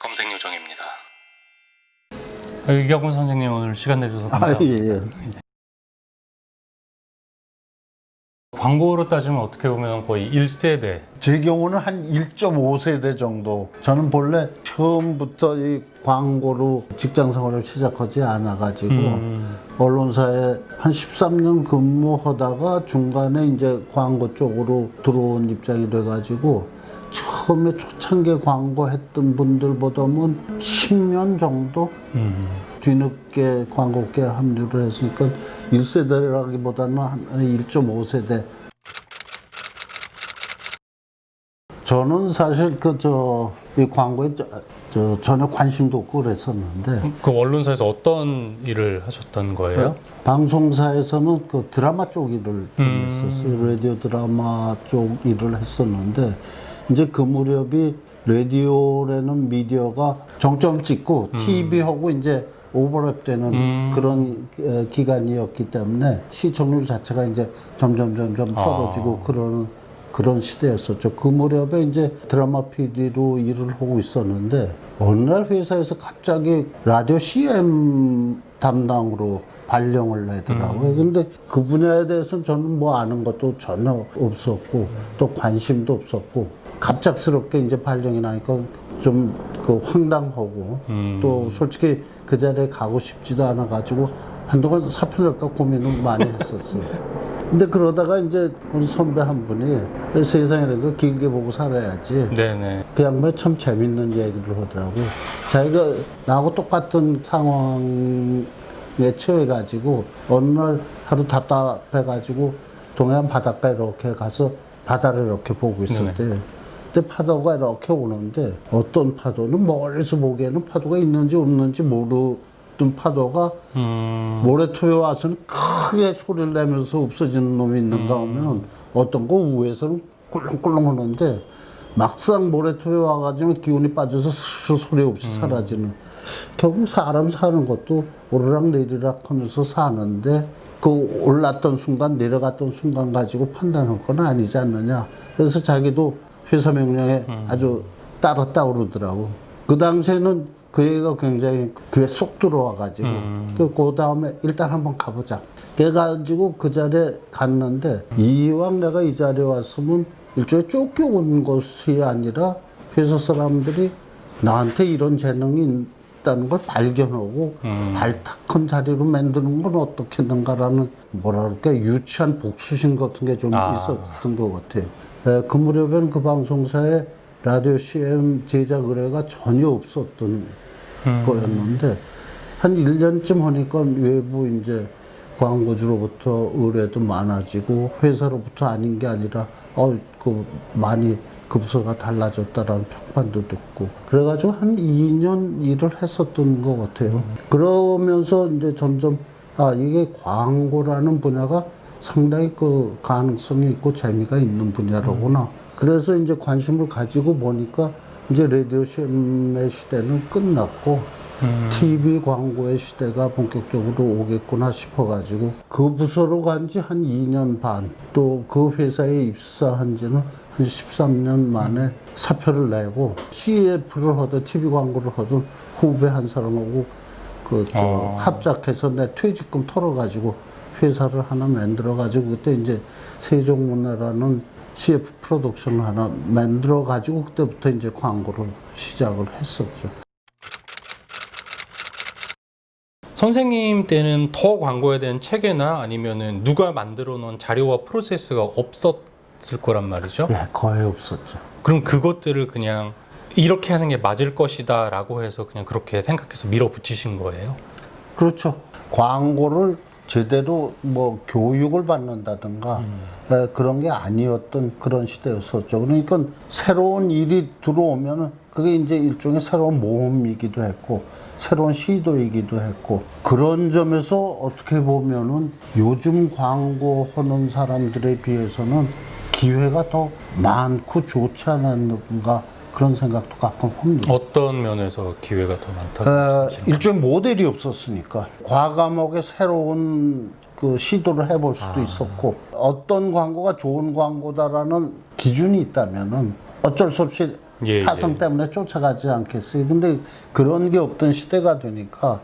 검색 요정입니다. 이경훈 선생님 오늘 시간 내주셔서 감사합니다. 예. 광고로 따지면 어떻게 보면 거의 1세대. 제 경우는 한 1.5세대 정도. 저는 본래 처음부터 이 광고로 직장 생활을 시작하지 않아가지고 언론사에 한 13년 근무하다가 중간에 이제 광고 쪽으로 들어온 입장이 돼가지고 처음에 초창기 광고 했던 분들보다는 10년 정도 뒤늦게 광고계에 합류를 했으니까 1세대라기보다는 한 1.5세대. 저는 사실 이 광고에 전혀 관심도 없고 그랬었는데. 그 언론사에서 어떤 일을 하셨던 거예요? 방송사에서는 그 드라마 쪽 일을 좀 했었어요. 라디오 드라마 쪽 일을 했었는데, 이제 그 무렵이 라디오라는 미디어가 정점 찍고 TV하고 이제 오버랩되는 그런 기간이었기 때문에 시청률 자체가 이제 점점 떨어지고 그런 시대였었죠. 그 무렵에 이제 드라마 PD로 일을 하고 있었는데 어느 날 회사에서 갑자기 라디오 CM 담당으로 발령을 내더라고요. 근데 그 분야에 대해서는 저는 뭐 아는 것도 전혀 없었고 또 관심도 없었고 갑작스럽게 이제 발령이 나니까 좀 황당하고 또 솔직히 그 자리에 가고 싶지도 않아 가지고 한동안 사표 낼까 고민을 많이 했었어요. 근데 그러다가 이제 우리 선배 한 분이 세상이라는 거 길게 보고 살아야지. 네네. 그 양반이 참 재밌는 얘기를 하더라고요. 자기가 나하고 똑같은 상황에 처해가지고 어느 날 하루 답답해가지고 동해안 바닷가에 이렇게 가서 바다를 이렇게 보고 있었대요. 그때 파도가 이렇게 오는데 어떤 파도는 멀리서 보기에는 파도가 있는지 없는지 모르던 파도가 모래토에 와서는 크게 소리를 내면서 없어지는 놈이 있는가 하면 어떤 거 위에서는 꿀렁꿀렁 하는데 막상 모래토에 와가지고 기운이 빠져서 소리 없이 사라지는. 결국 사람 사는 것도 오르락 내리락 하면서 사는데 그 올랐던 순간 내려갔던 순간 가지고 판단할 건 아니지 않느냐. 그래서 자기도 회사 명령에 아주 따랐다 그러더라고. 그 당시에는 그 얘기가 굉장히 귀에 쏙 들어와가지고 그 다음에 일단 한번 가보자. 그래가지고 그 자리에 갔는데 이왕 내가 이 자리에 왔으면 일종의 쫓겨온 것이 아니라 회사 사람들이 나한테 이런 재능이 있다는 걸 발견하고 발탁한 자리로 만드는 건 어떻겠는가라는 뭐랄까 유치한 복수심 같은 게 좀 있었던 것 같아요. 그 무렵에는 그 방송사에 라디오 CM 제작 의뢰가 전혀 없었던 거였는데 한 1년쯤 하니까 외부 이제 광고주로부터 의뢰도 많아지고 회사로부터 아닌 게 아니라 많이 급소가 달라졌다라는 평판도 듣고 그래가지고 한 2년 일을 했었던 것 같아요. 그러면서 이제 점점 이게 광고라는 분야가 상당히 그 가능성이 있고 재미가 있는 분야로구나. 그래서 이제 관심을 가지고 보니까 이제 라디오 CM의 시대는 끝났고 TV 광고의 시대가 본격적으로 오겠구나 싶어가지고 그 부서로 간 지 한 2년 반 또 그 회사에 입사한 지는 한 13년 만에 사표를 내고 CF를 하던 TV 광고를 하던 후배 한 사람하고 합작해서 내 퇴직금 털어가지고 회사를 하나 만들어가지고 그때 이제 세종문화라는 CF 프로덕션을 하나 만들어가지고 그때부터 이제 광고를 시작을 했었죠. 선생님 때는 더 광고에 대한 체계나 아니면은 누가 만들어 놓은 자료와 프로세스가 없었을 거란 말이죠? 예, 거의 없었죠. 그럼 그것들을 그냥 이렇게 하는 게 맞을 것이다 라고 해서 그냥 그렇게 생각해서 밀어붙이신 거예요? 그렇죠. 광고를 제대로 뭐 교육을 받는다든가 그런 게 아니었던 그런 시대였었죠. 그러니까 새로운 일이 들어오면은 그게 이제 일종의 새로운 모험이기도 했고 새로운 시도이기도 했고 그런 점에서 어떻게 보면은 요즘 광고하는 사람들에 비해서는 기회가 더 많고 좋지 않았는가 그런 생각도 가끔 합니다. 어떤 면에서 기회가 더 많다고 말씀하시는 일종의 모델이 없었으니까 과감하게 새로운 그 시도를 해볼 수도 있었고 어떤 광고가 좋은 광고다라는 기준이 있다면은 어쩔 수 없이 예, 타성 예. 때문에 쫓아가지 않겠어요. 근데 그런 게 없던 시대가 되니까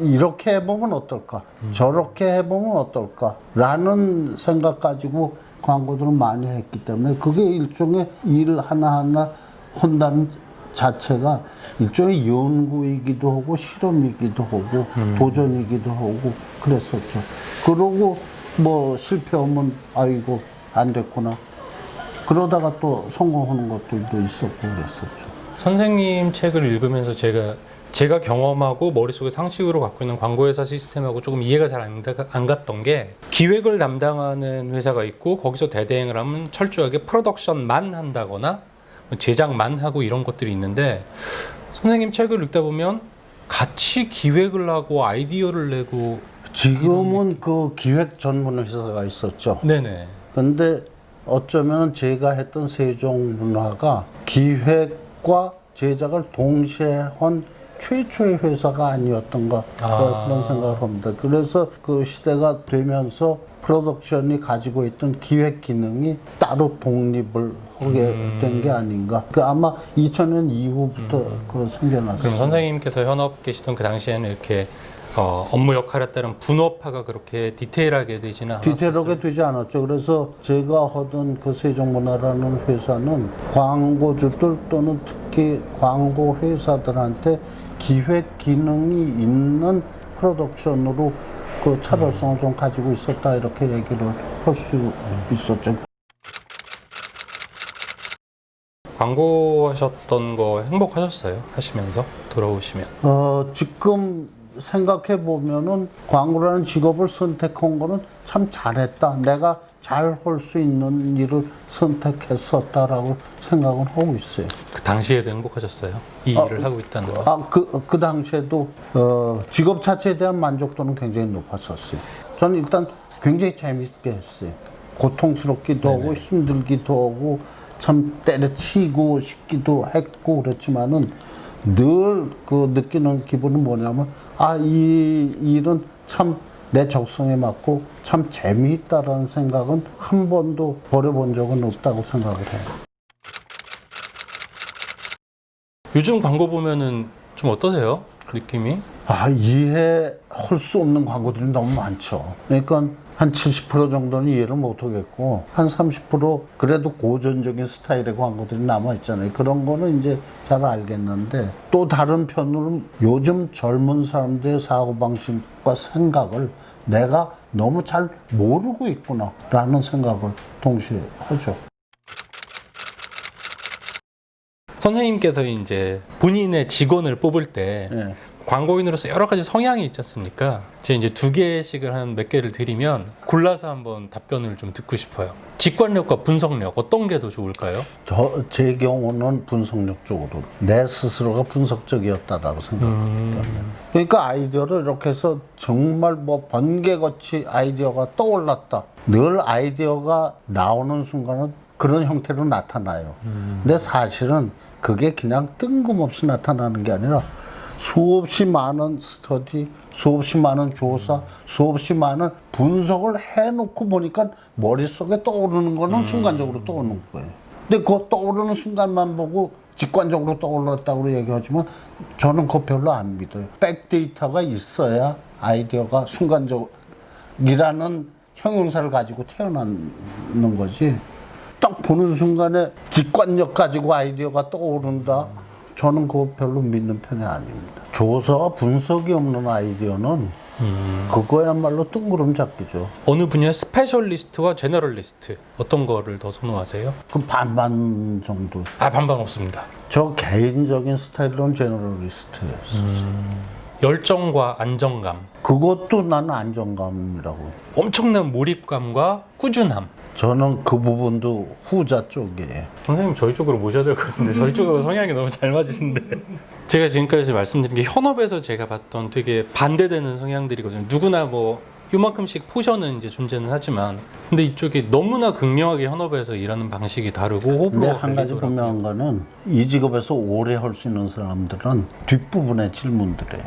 이렇게 해보면 어떨까, 저렇게 해보면 어떨까 라는 생각 가지고 광고들을 많이 했기 때문에 그게 일종의 일 하나하나 한다는 자체가 일종의 연구이기도 하고 실험이기도 하고 도전이기도 하고 그랬었죠. 그러고 뭐 실패하면 아이고 안 됐구나. 그러다가 또 성공하는 것들도 있었고 그랬었죠. 선생님 책을 읽으면서 제가 경험하고 머릿속에 상식으로 갖고 있는 광고회사 시스템하고 조금 이해가 잘 안 갔던 게, 기획을 담당하는 회사가 있고 거기서 대대행을 하면 철저하게 프로덕션만 한다거나 제작만 하고 이런 것들이 있는데, 선생님 책을 읽다 보면 같이 기획을 하고 아이디어를 내고. 지금은 그 기획 전문 회사가 있었죠. 네네. 근데 어쩌면 제가 했던 세종문화가 기획과 제작을 동시에 한 최초의 회사가 아니었던가 그런 생각을 합니다. 그래서 그 시대가 되면서 프로덕션이 가지고 있던 기획 기능이 따로 독립을 하게 된 게 아닌가. 그 아마 2000년 이후부터 그 생겨났어요. 그럼 선생님께서 현업 계시던 그 당시에는 이렇게 업무 역할에 따른 분업화가 그렇게 디테일하게 되지는 않았어요? 디테일하게 되지 않았죠. 그래서 제가 하던 그 세종문화라는 회사는 광고주들 또는 특히 광고 회사들한테 기획 기능이 있는 프로덕션으로 그 차별성을 좀 가지고 있었다 이렇게 얘기를 할 수 있었죠. 광고하셨던 거 행복하셨어요? 하시면서 돌아오시면? 지금 생각해 보면은 광고라는 직업을 선택한 거는 참 잘했다. 내가 잘 할 수 있는 일을 선택했었다라고 생각은 하고 있어요. 그 당시에도 행복하셨어요? 이 일을 하고 있다는 거? 그 당시에도 직업 자체에 대한 만족도는 굉장히 높았었어요. 저는 일단 굉장히 재밌게 했어요. 고통스럽기도 하고 힘들기도 하고 참 때려치고 싶기도 했고 그렇지만은 늘 그 느끼는 기분은 뭐냐면 이 일은 참 내 적성에 맞고 참 재미있다라는 생각은 한 번도 버려본 적은 없다고 생각을 해요. 요즘 광고 보면은 좀 어떠세요? 느낌이? 이해할 수 없는 광고들이 너무 많죠. 그러니까 한 70% 정도는 이해를 못 하겠고, 한 30% 그래도 고전적인 스타일의 광고들이 남아있잖아요. 그런 거는 이제 잘 알겠는데, 또 다른 편으로는 요즘 젊은 사람들의 사고방식과 생각을 내가 너무 잘 모르고 있구나, 라는 생각을 동시에 하죠. 선생님께서 이제 본인의 직원을 뽑을 때 예. 광고인으로서 여러 가지 성향이 있지 않습니까? 제가 이제 2개씩을 한 몇 개를 드리면 골라서 한번 답변을 좀 듣고 싶어요. 직관력과 분석력 어떤 게 더 좋을까요? 제 경우는 분석력 쪽으로 내 스스로가 분석적이었다라고 생각하기 때문에 그러니까 아이디어를 이렇게 해서 정말 뭐 번개같이 아이디어가 떠올랐다. 늘 아이디어가 나오는 순간은 그런 형태로 나타나요. 근데 사실은 그게 그냥 뜬금없이 나타나는 게 아니라 수없이 많은 스터디, 수없이 많은 조사, 수없이 많은 분석을 해놓고 보니까 머릿속에 떠오르는 거는 순간적으로 떠오르는 거예요. 근데 그 떠오르는 순간만 보고 직관적으로 떠올랐다고 얘기하지만 저는 그거 별로 안 믿어요. 백데이터가 있어야 아이디어가 순간적이라는 형용사를 가지고 태어나는 거지. 딱 보는 순간에 직관력 가지고 아이디어가 떠오른다. 저는 그거 별로 믿는 편이 아닙니다. 조사와 분석이 없는 아이디어는 그거야말로 뜬구름 잡기죠. 어느 분야의 스페셜리스트와 제너럴리스트 어떤 거를 더 선호하세요? 그 반반 정도. 반반 없습니다. 저 개인적인 스타일로는 제너럴리스트였어요. 열정과 안정감, 그것도 나는 안정감이라고. 엄청난 몰입감과 꾸준함. 저는 그 부분도 후자 쪽이에요. 선생님 저희 쪽으로 모셔야 될 것 같은데 저희 쪽하고 성향이 너무 잘 맞으신데. 제가 지금까지 말씀드린 게 현업에서 제가 봤던 되게 반대되는 성향들이거든요. 누구나 뭐 요만큼씩 포션은 이제 존재는 하지만, 근데 이쪽이 너무나 극명하게 현업에서 일하는 방식이 다르고 근데 호불호가 한 가지 갈리더라고요. 분명한 거는 이 직업에서 오래 할 수 있는 사람들은 뒷부분의 질문들이에요.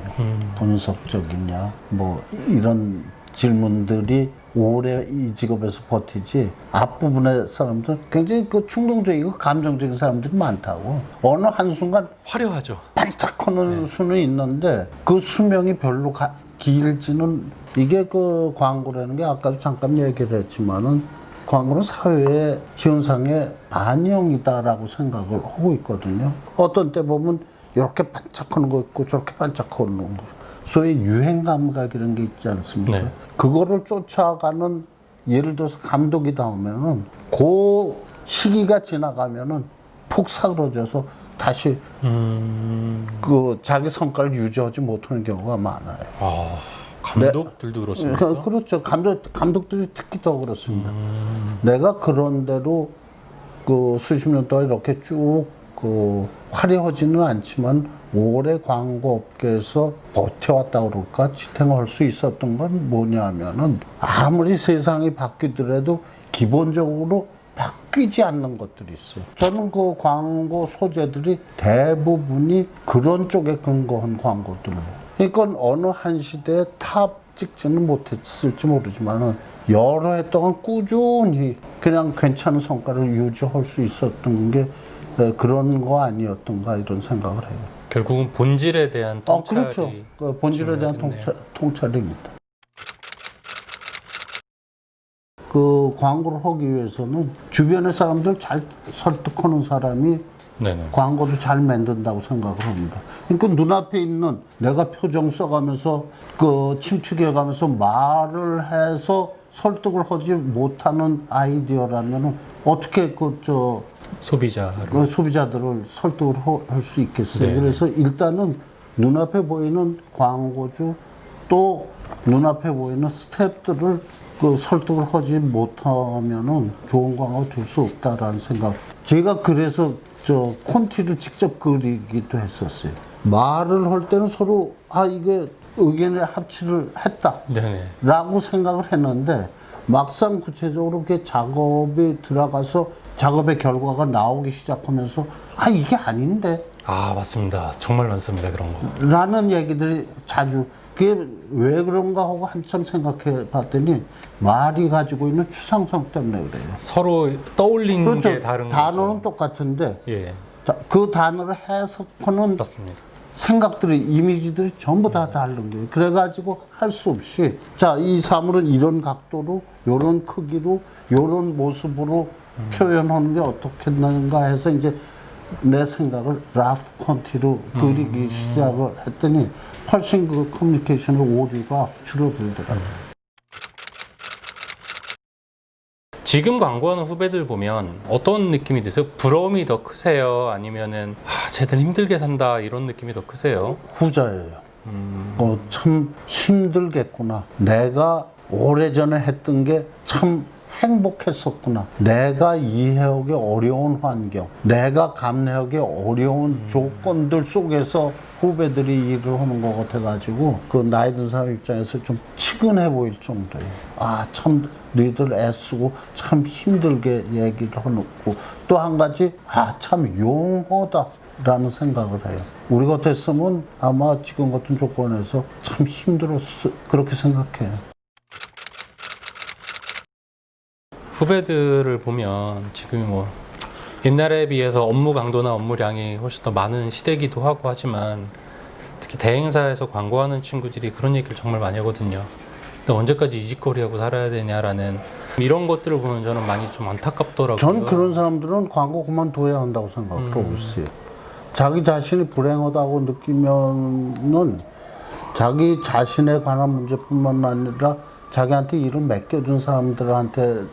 분석적이냐, 뭐 이런 질문들이 오래 이 직업에서 버티지 앞부분의 사람들 굉장히 그 충동적이고 감정적인 사람들이 많다고. 어느 한순간 화려하죠. 반짝하는 수는 있는데 그 수명이 별로 길지는, 이게 그 광고라는 게 아까도 잠깐 얘기를 했지만은 광고는 사회의 현상의 반영이다라고 생각을 하고 있거든요. 어떤 때 보면 이렇게 반짝하는 거 있고 저렇게 반짝하는 거, 소위 유행 감각 이런 게 있지 않습니까? 네. 그거를 쫓아가는, 예를 들어서 감독이 나오면은 그 시기가 지나가면은 푹 사그러져서 다시 그 자기 성과를 유지하지 못하는 경우가 많아요. 아, 감독들도 그렇습니까? 그렇죠. 감독들이 특히 더 그렇습니다. 내가 그런대로 그 수십 년 동안 이렇게 쭉 그 화려하지는 않지만 오래 광고 업계에서 버텨왔다고 그럴까, 지탱할 수 있었던 건 뭐냐면은 아무리 세상이 바뀌더라도 기본적으로 바뀌지 않는 것들이 있어요. 저는 그 광고 소재들이 대부분이 그런 쪽에 근거한 광고들로. 그러니까 어느 한 시대에 탑 찍지는 못했을지 모르지만은 여러 해 동안 꾸준히 그냥 괜찮은 성과를 유지할 수 있었던 게 그런 거 아니었던가 이런 생각을 해요. 결국은 본질에 대한 통찰이 그렇죠. 그 본질에 대한 중요하겠네요. 통찰입니다. 그 광고를 하기 위해서는 주변의 사람들 잘 설득하는 사람이 네네. 광고도 잘 만든다고 생각을 합니다. 그러니까 눈앞에 있는, 내가 표정 써가면서 그 침투해가면서 말을 해서 설득을 하지 못하는 아이디어라면 어떻게 소비자들을 설득을 할 수 있겠어요. 네. 그래서 일단은 눈앞에 보이는 광고주 또 눈앞에 보이는 스태프들을 그 설득을 하지 못하면은 좋은 광고가 될 수 없다라는 생각. 제가 그래서 콘티를 직접 그리기도 했었어요. 말을 할 때는 서로 이게 의견의 합치를 했다. 네네. 라고 생각을 했는데 막상 구체적으로 그게 작업에 들어가서 작업의 결과가 나오기 시작하면서 이게 아닌데 아, 맞습니다. 정말 많습니다. 그런 거. 라는 얘기들이 자주, 그게 왜 그런가 하고 한참 생각해 봤더니 말이 가지고 있는 추상성 때문에 그래요. 서로 떠올리는 그렇죠. 게 다른 단어는 거죠. 똑같은데 예, 그 단어를 해석하는 맞습니다. 생각들이, 이미지들이 전부 다 다른 거예요. 그래가지고 할 수 없이, 자, 이 사물은 이런 각도로, 요런 크기로, 요런 모습으로 표현하는 게 어떻겠는가 해서 이제 내 생각을 라프 콘티로 그리기 시작을 했더니 훨씬 그 커뮤니케이션의 오류가 줄어들더라고요. 지금 광고하는 후배들 보면 어떤 느낌이 드세요? 부러움이 더 크세요? 아니면은 쟤들 힘들게 산다 이런 느낌이 더 크세요? 후자예요. 참 힘들겠구나. 내가 오래전에 했던 게 참 행복했었구나. 내가 이해하기 어려운 환경, 내가 감내하기 어려운 조건들 속에서 후배들이 일을 하는 것 같아가지고 그 나이 든 사람 입장에서 좀 측은해 보일 정도예요. 참 너희들 애쓰고 참 힘들게 얘기를 해놓고, 또 한 가지 참 용하다 라는 생각을 해요. 우리 같았으면 아마 지금 같은 조건에서 참 힘들었어, 그렇게 생각해요. 후배들을 보면 지금 뭐 옛날에 비해서 업무 강도나 업무량이 훨씬 더 많은 시대이기도 하고 하지만 특히 대행사에서 광고하는 친구들이 그런 얘기를 정말 많이 하거든요. 근데 언제까지 이직거리하고 살아야 되냐라는 이런 것들을 보면 저는 많이 좀 안타깝더라고요. 전 그런 사람들은 광고 그만둬야 한다고 생각을 하고 있어요. 자기 자신이 불행하다고 느끼면은 자기 자신에 관한 문제뿐만 아니라 자기한테 일을 맡겨준 사람들한테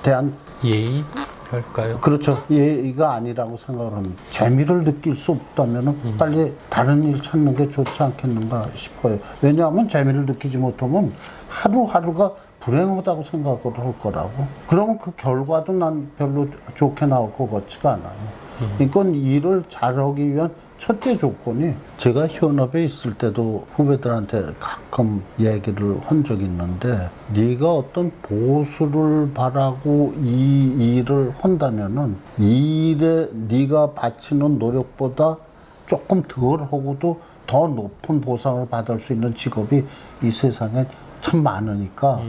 대한 예의랄까요? 그렇죠. 예의가 아니라고 생각을 합니다. 재미를 느낄 수 없다면 빨리 다른 일 찾는 게 좋지 않겠는가 싶어요. 왜냐하면 재미를 느끼지 못하면 하루하루가 불행하다고 생각을 할 거라고. 그러면 그 결과도 난 별로 좋게 나올 것 같지가 않아요. 그러니까 일을 잘하기 위한 첫째 조건이, 제가 현업에 있을 때도 후배들한테 가끔 얘기를 한 적이 있는데, 네가 어떤 보수를 바라고 이 일을 한다면은 이 일에 네가 바치는 노력보다 조금 덜 하고도 더 높은 보상을 받을 수 있는 직업이 이 세상에 참 많으니까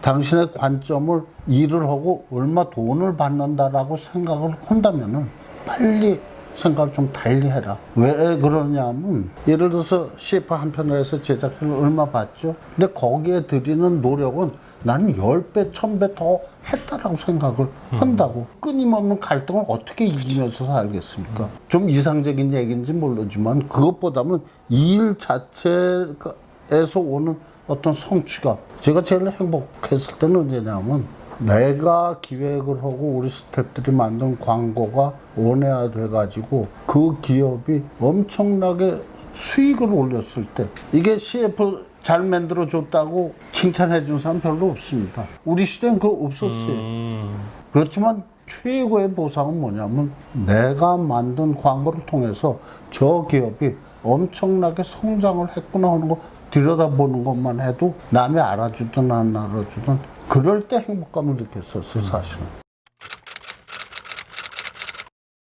당신의 관점을 일을 하고 얼마 돈을 받는다라고 생각을 한다면은 빨리 생각을 좀 달리 해라. 왜 그러냐면 예를 들어서 CF 한 편을 해서 제작비를 얼마 받죠? 근데 거기에 들이는 노력은 나는 10배, 1000배 더 했다라고 생각을 한다고. 끊임없는 갈등을 어떻게 이기면서 살겠습니까? 좀 이상적인 얘기인지 모르지만 그것보다는 이 일 자체에서 오는 어떤 성취감. 제가 제일 행복했을 때는 언제냐면 내가 기획을 하고 우리 스태프들이 만든 광고가 온에어돼 가지고 그 기업이 엄청나게 수익을 올렸을 때 이게 CF 잘 만들어 줬다고 칭찬해 준 사람 별로 없습니다. 우리 시대는 그거 없었어요. 그렇지만 최고의 보상은 뭐냐면 내가 만든 광고를 통해서 저 기업이 엄청나게 성장을 했구나 하는 거 들여다보는 것만 해도 남이 알아주든 안 알아주든 그럴 때 행복감을 느꼈었어요, 사실은.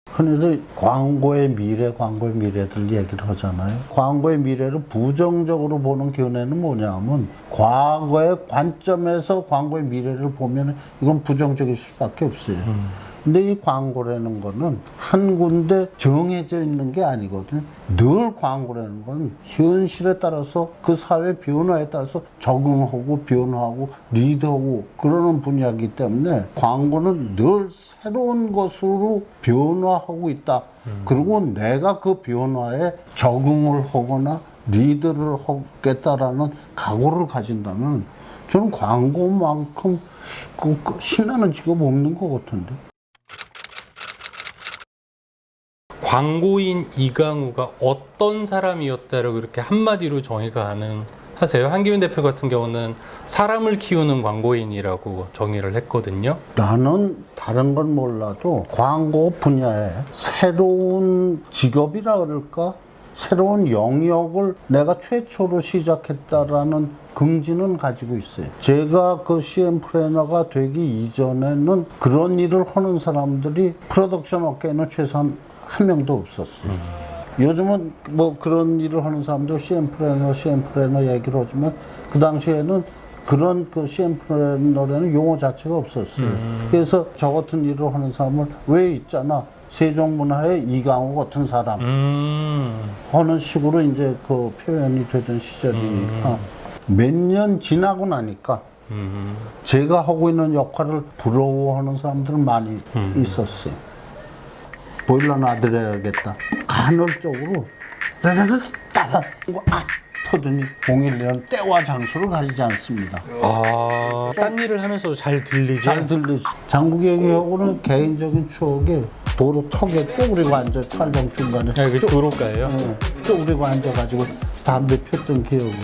흔히들 광고의 미래들 얘기를 하잖아요. 광고의 미래를 부정적으로 보는 견해는 뭐냐면 과거의 관점에서 광고의 미래를 보면 이건 부정적일 수밖에 없어요. 근데 이 광고라는 거는 한 군데 정해져 있는 게 아니거든. 늘 광고라는 건 현실에 따라서 그 사회 변화에 따라서 적응하고 변화하고 리드하고 그러는 분야이기 때문에 광고는 늘 새로운 것으로 변화하고 있다. 그리고 내가 그 변화에 적응을 하거나 리드를 하겠다라는 각오를 가진다면 저는 광고만큼 신나는 직업 없는 것 같은데. 광고인 이강우가 어떤 사람이었다라고 이렇게 한마디로 정의가 가능하세요? 한기훈 대표 같은 경우는 사람을 키우는 광고인이라고 정의를 했거든요. 나는 다른 건 몰라도 광고 분야에 새로운 직업이라 그럴까? 새로운 영역을 내가 최초로 시작했다라는 긍지는 가지고 있어요. 제가 그 CM 플래너가 되기 이전에는 그런 일을 하는 사람들이 프로덕션 업계에는 최소한 한 명도 없었어요. 요즘은 뭐 그런 일을 하는 사람들 CM 플래너 얘기를 하지만 그 당시에는 그런 그 CM 플래너라는 용어 자체가 없었어요. 그래서 저 같은 일을 하는 사람을 왜 있잖아. 세종문화의 이강우 같은 사람 하는 식으로 이제 그 표현이 되던 시절이니까 몇 년 지나고 나니까 제가 하고 있는 역할을 부러워하는 사람들은 많이 있었어요. 보일러 놔드려야겠다. 간헐적으로 터더니 011은 때와 장소를 가리지 않습니다. 딴 일을 하면서도 잘 들리게? 잘 들리지. 장국이 형하고는 개인적인 추억에 도로 턱에 쪼그리고 앉아 팔당 중간에 그 도로가예요? 쪼그리고 앉아가지고 담배 폈던 기억이.